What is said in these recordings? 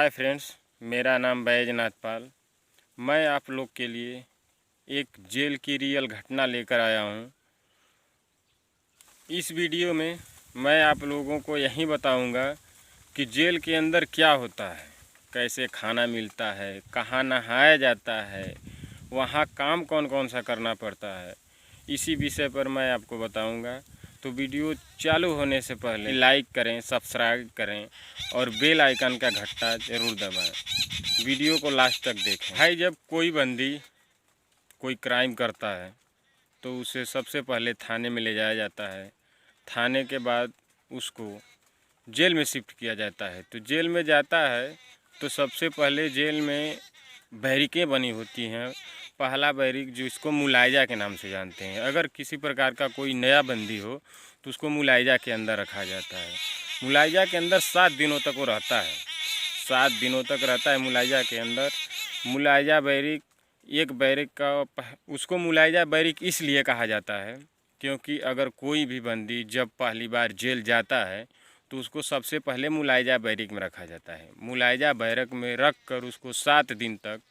Hi friends, मेरा नाम बैजनाथ पाल। मैं आप लोग के लिए एक जेल की रियल घटना लेकर आया हूँ। इस वीडियो में मैं आप लोगों को यही बताऊँगा कि जेल के अंदर क्या होता है, कैसे खाना मिलता है, कहाँ नहाया जाता है, वहाँ काम कौन कौन सा करना पड़ता है। इसी विषय पर मैं आपको बताऊँगा। तो वीडियो चालू होने से पहले लाइक करें, सब्सक्राइब करें और बेल आइकन का घंटा ज़रूर दबाएं। वीडियो को लास्ट तक देखें। भाई, जब कोई बंदी कोई क्राइम करता है तो उसे सबसे पहले थाने में ले जाया जाता है। थाने के बाद उसको जेल में शिफ्ट किया जाता है। तो जेल में जाता है तो सबसे पहले जेल में बैरिकें बनी होती हैं। पहला बैरिक जो इसको मुलायजा के नाम से जानते हैं। अगर किसी प्रकार का कोई नया बंदी हो तो उसको मुलायजा के अंदर रखा जाता है। मुलायजा के अंदर 7 दिनों तक वो रहता है। 7 दिनों तक रहता है मुलायजा के अंदर। मुलायजा बैरिक एक बैरिक का उसको मुलायजा बैरिक इसलिए कहा जाता है क्योंकि अगर कोई भी बंदी जब पहली बार जेल जाता है तो उसको सबसे पहले मुलायजा बैरिक में रखा जाता है। मुलायजा बैरक में रख कर उसको 7 दिन तक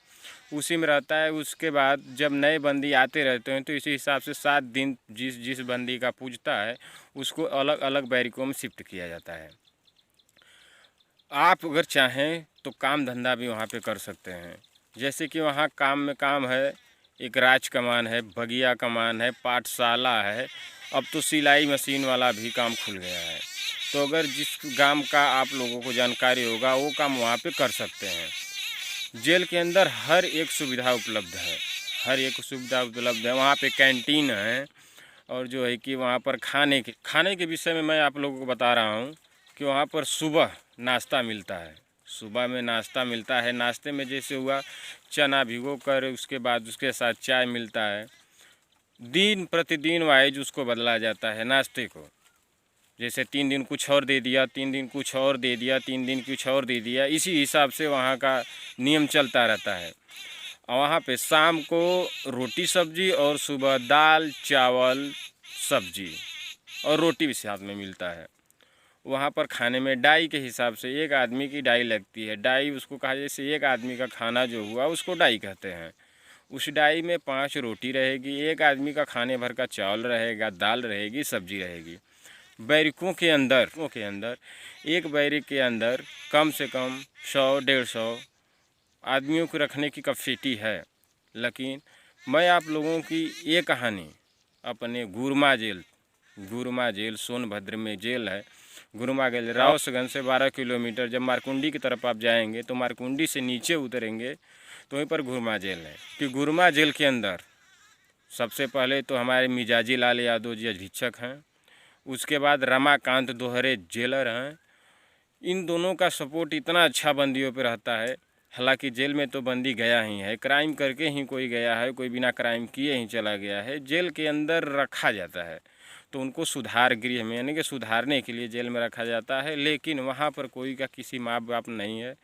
उसी में रहता है। उसके बाद जब नए बंदी आते रहते हैं तो इसी हिसाब से 7 दिन जिस बंदी का पूछता है उसको अलग अलग बैरिकों में शिफ्ट किया जाता है। आप अगर चाहें तो काम धंधा भी वहाँ पे कर सकते हैं। जैसे कि वहाँ काम में काम है, एक राज कमान है, बगिया कमान है, पाठशाला है। अब तो सिलाई मशीन वाला भी काम खुल गया है। तो अगर जिस काम का आप लोगों को जानकारी होगा वो काम वहाँ पे कर सकते हैं। जेल के अंदर हर एक सुविधा उपलब्ध है। हर एक सुविधा उपलब्ध है। वहाँ पे कैंटीन है और जो है कि वहाँ पर खाने के विषय में मैं आप लोगों को बता रहा हूँ कि वहाँ पर सुबह नाश्ता मिलता है। सुबह में नाश्ता मिलता है। नाश्ते में जैसे हुआ चना भिगो कर उसके बाद उसके साथ चाय मिलता है। दिन प्रतिदिन वाइज उसको बदला जाता है नाश्ते को। जैसे 3 दिन कुछ और दे दिया, 3 दिन कुछ और दे दिया, 3 दिन कुछ और दे दिया। इसी हिसाब से वहाँ का नियम चलता रहता है। वहाँ पे शाम को रोटी सब्जी और सुबह दाल चावल सब्जी और रोटी भी साथ में मिलता है। वहाँ पर खाने में डाई के हिसाब से एक आदमी की डाई लगती है। डाई उसको कहा, जैसे एक आदमी का खाना जो हुआ उसको डाई कहते हैं। उस डाई में 5 रोटी रहेगी, एक आदमी का खाने भर का चावल रहेगा, दाल रहेगी, सब्जी रहेगी। बैरिकों के अंदर एक बैरिक के अंदर कम से कम 100-150 आदमियों को रखने की कैपेसिटी है। लेकिन मैं आप लोगों की ये कहानी अपने गुरमा जेल सोनभद्र में जेल है। गुरमा जेल रावसगंज से 12 किलोमीटर। जब मारकुंडी की तरफ आप जाएंगे तो मारकुंडी से नीचे उतरेंगे तो वहीं पर गुरमा जेल है। कि गुरमा जेल के अंदर सबसे पहले तो हमारे मिजाजी लाल यादव जी अधीक्षक हैं। उसके बाद रमाकांत दोहरे जेलर हैं। इन दोनों का सपोर्ट इतना अच्छा बंदियों पे रहता है। हालांकि जेल में तो बंदी गया ही है, क्राइम करके ही कोई गया है, कोई बिना क्राइम किए ही चला गया है। जेल के अंदर रखा जाता है तो उनको सुधार गृह में यानी कि सुधारने के लिए जेल में रखा जाता है। लेकिन वहाँ पर कोई का किसी माँ बाप नहीं है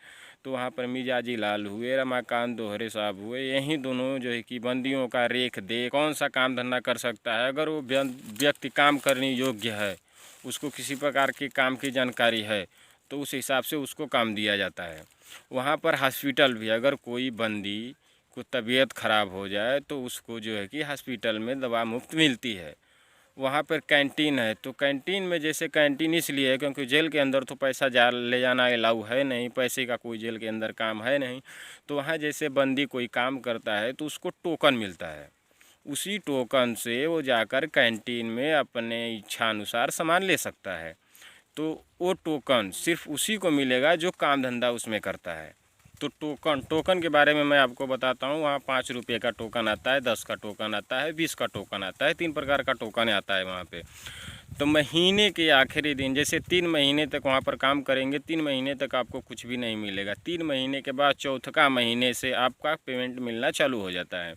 तो वहाँ पर मिजाजी लाल हुए, रमाकांत दोहरे साहब हुए, यही दोनों जो है कि बंदियों का रेख दे कौन सा काम धंधा कर सकता है। अगर वो व्यक्ति काम करने योग्य है, उसको किसी प्रकार के काम की जानकारी है तो उस हिसाब से उसको काम दिया जाता है। वहाँ पर हॉस्पिटल भी, अगर कोई बंदी को तबीयत ख़राब हो जाए तो उसको जो है कि हॉस्पिटल में दवा मुफ्त मिलती है। वहाँ पर कैंटीन है तो कैंटीन में, जैसे कैंटीन इसलिए है क्योंकि जेल के अंदर तो पैसा ले जाना अलाउ है नहीं, पैसे का कोई जेल के अंदर काम है नहीं। तो वहाँ जैसे बंदी कोई काम करता है तो उसको टोकन मिलता है। उसी टोकन से वो जाकर कैंटीन में अपने इच्छा अनुसार सामान ले सकता है। तो वो टोकन सिर्फ उसी को मिलेगा जो काम धंधा उसमें करता है। तो टोकन के बारे में मैं आपको बताता हूँ। वहाँ 5 रुपये का टोकन आता है, 10 का टोकन आता है, 20 का टोकन आता है। 3 प्रकार का टोकन आता है वहाँ पे। तो महीने के आखिरी दिन, जैसे 3 महीने तक वहाँ पर काम करेंगे, 3 महीने तक आपको कुछ भी नहीं मिलेगा। 3 महीने के बाद चौथा महीने से आपका पेमेंट मिलना चालू हो जाता है।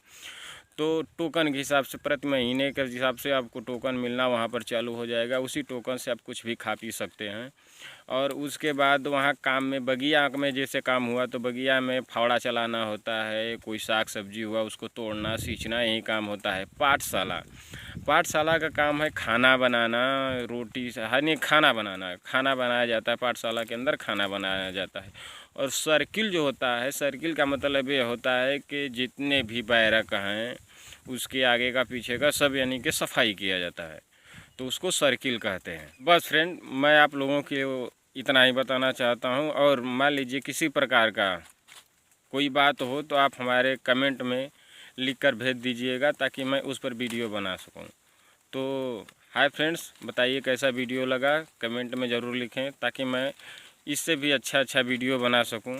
तो टोकन के हिसाब से प्रति महीने के हिसाब से आपको टोकन मिलना वहाँ पर चालू हो जाएगा। उसी टोकन से आप कुछ भी खा पी सकते हैं। और उसके बाद वहाँ काम में बगिया में जैसे काम हुआ तो बगिया में फावड़ा चलाना होता है, कोई साग सब्जी हुआ उसको तोड़ना सींचना, यही काम होता है। पाठशाला का काम है खाना बनाना, रोटी नहीं, खाना बनाया जाता है। पाठशाला के अंदर खाना बनाया जाता है। और सर्किल जो होता है, सर्किल का मतलब ये होता है कि जितने भी बैरक हैं उसके आगे का पीछे का सब यानी कि सफाई किया जाता है, तो उसको सर्किल कहते हैं। बस फ्रेंड, मैं आप लोगों के इतना ही बताना चाहता हूँ। और मान लीजिए किसी प्रकार का कोई बात हो तो आप हमारे कमेंट में लिख कर भेज दीजिएगा, ताकि मैं उस पर वीडियो बना सकूं। तो हाय फ्रेंड्स, बताइए कैसा वीडियो लगा, कमेंट में ज़रूर लिखें, ताकि मैं इससे भी अच्छा वीडियो बना सकूं।